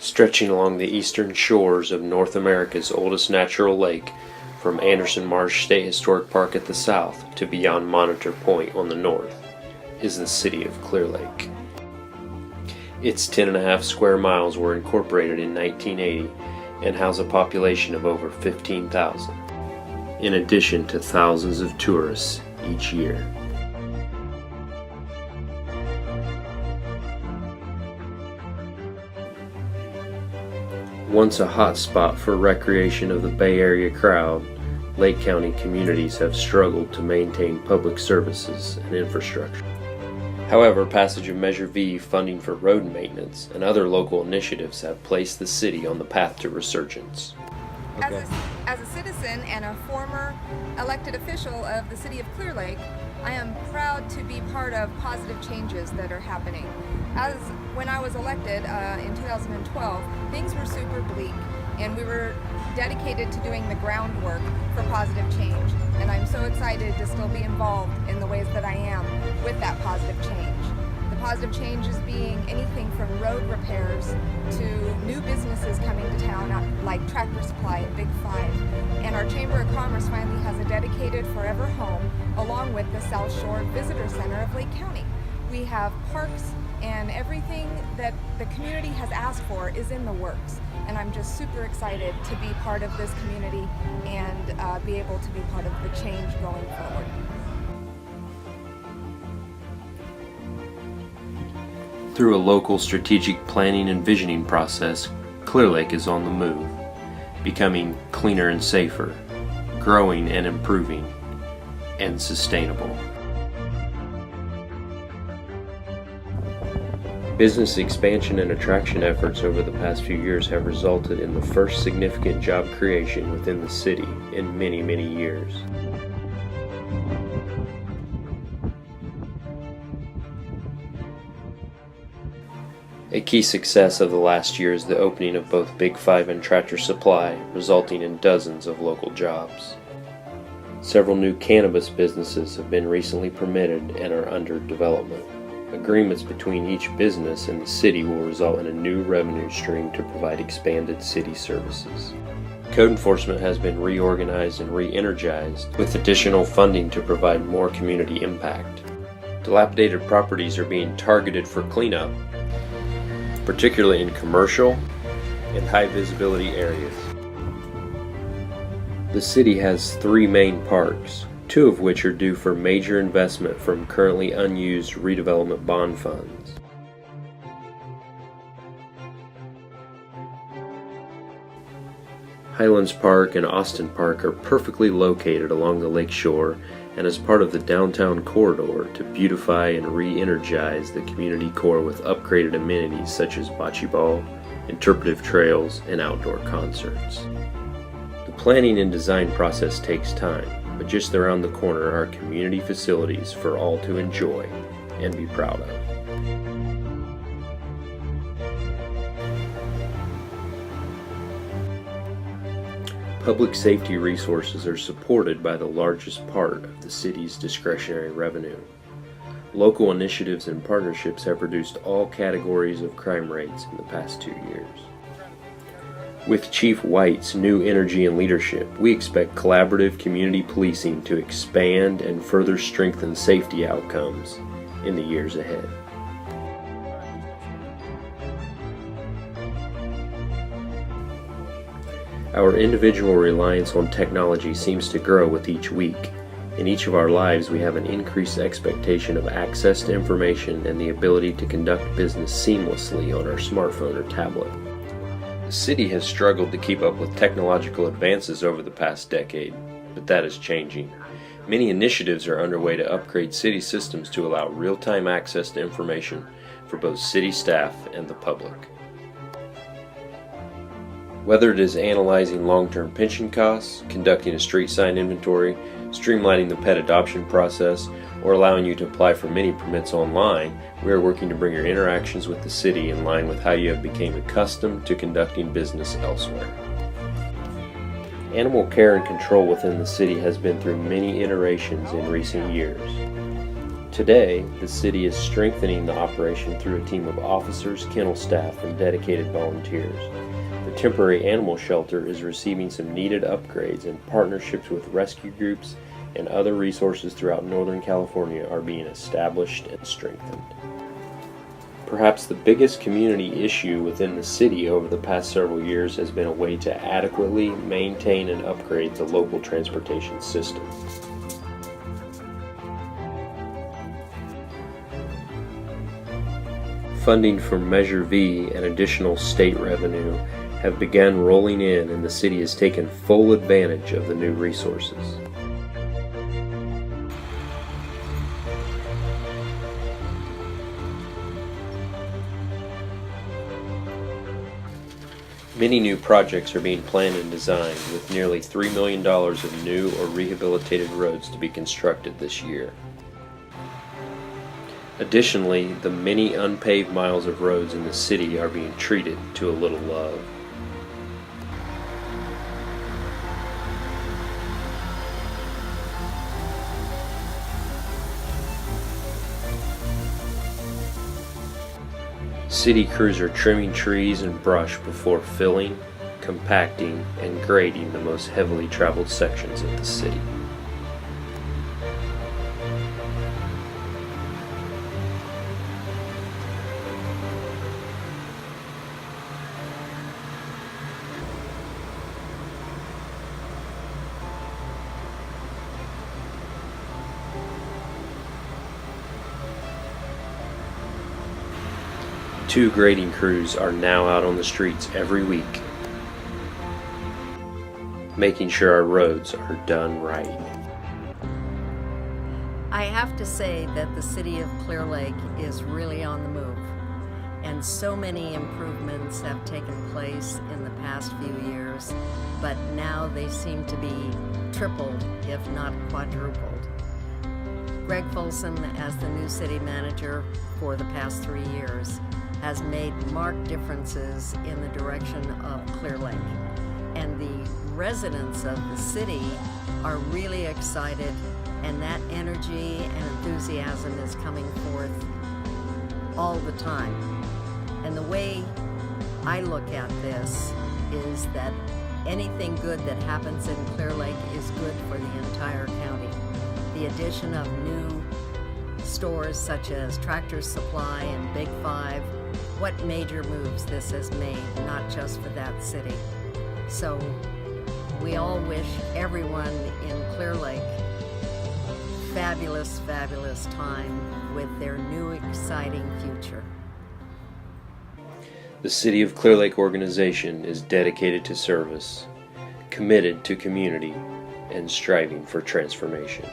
Stretching along the eastern shores of North America's oldest natural lake, from Anderson Marsh State Historic Park at the south to beyond Monitor Point on the north, is the city of Clearlake. Its 10.5 square miles were incorporated in 1980 and house a population of over 15,000, in addition to thousands of tourists each year. Once a hot spot for recreation of the Bay Area crowd, Lake County communities have struggled to maintain public services and infrastructure. However, passage of Measure V funding for road maintenance and other local initiatives have placed the city on the path to resurgence. Okay. As a citizen and a former elected official of the city of Clearlake, I am proud to be part of positive changes that are happening. When I was elected in 2012, things were super bleak, and we were dedicated to doing the groundwork for positive change. And I'm so excited to still be involved in the ways that I am with that positive change. The positive change is being anything from road repairs to new businesses coming to town, like Tractor Supply and Big Five. And our Chamber of Commerce finally has a dedicated forever home, along with the South Shore Visitor Center of Lake County. We have parks, and everything that the community has asked for is in the works. And I'm just super excited to be part of this community and be able to be part of the change going forward. Through a local strategic planning and visioning process, Clearlake is on the move, becoming cleaner and safer, growing and improving, and sustainable. Business expansion and attraction efforts over the past few years have resulted in the first significant job creation within the city in many, many years. A key success of the last year is the opening of both Big Five and Tractor Supply, resulting in dozens of local jobs. Several new cannabis businesses have been recently permitted and are under development. Agreements between each business and the city will result in a new revenue stream to provide expanded city services. Code enforcement has been reorganized and re-energized with additional funding to provide more community impact. Dilapidated properties are being targeted for cleanup, particularly in commercial and high visibility areas. The city has 3 main parks, 2 of which are due for major investment from currently unused redevelopment bond funds. Highlands Park and Austin Park are perfectly located along the lake shore and as part of the downtown corridor to beautify and re-energize the community core with upgraded amenities such as bocce ball, interpretive trails, and outdoor concerts. The planning and design process takes time, but just around the corner are community facilities for all to enjoy and be proud of. Public safety resources are supported by the largest part of the city's discretionary revenue. Local initiatives and partnerships have reduced all categories of crime rates in the past 2 years. With Chief White's new energy and leadership, we expect collaborative community policing to expand and further strengthen safety outcomes in the years ahead. Our individual reliance on technology seems to grow with each week. In each of our lives, we have an increased expectation of access to information and the ability to conduct business seamlessly on our smartphone or tablet. The city has struggled to keep up with technological advances over the past decade, but that is changing. Many initiatives are underway to upgrade city systems to allow real-time access to information for both city staff and the public. Whether it is analyzing long-term pension costs, conducting a street sign inventory, streamlining the pet adoption process, or allowing you to apply for many permits online, we are working to bring your interactions with the city in line with how you have become accustomed to conducting business elsewhere. Animal care and control within the city has been through many iterations in recent years. Today, the city is strengthening the operation through a team of officers, kennel staff, and dedicated volunteers. The temporary animal shelter is receiving some needed upgrades, and partnerships with rescue groups and other resources throughout Northern California are being established and strengthened. Perhaps the biggest community issue within the city over the past several years has been a way to adequately maintain and upgrade the local transportation system. Funding from Measure V and additional state revenue have begun rolling in, and the city has taken full advantage of the new resources. Many new projects are being planned and designed, with nearly $3 million of new or rehabilitated roads to be constructed this year. Additionally, the many unpaved miles of roads in the city are being treated to a little love. City crews are trimming trees and brush before filling, compacting, and grading the most heavily traveled sections of the city. Two grading crews are now out on the streets every week, making sure our roads are done right. I have to say that the city of Clearlake is really on the move, and so many improvements have taken place in the past few years, but now they seem to be tripled, if not quadrupled. Greg Folsom, as the new city manager for the past 3 years, has made marked differences in the direction of Clearlake. And the residents of the city are really excited, and that energy and enthusiasm is coming forth all the time. And the way I look at this is that anything good that happens in Clearlake is good for the entire county. The addition of new stores such as Tractor Supply and Big Five, what major moves this has made, not just for that city. So we all wish everyone in Clearlake fabulous, fabulous time with their new exciting future. The City of Clearlake organization is dedicated to service, committed to community, and striving for transformation.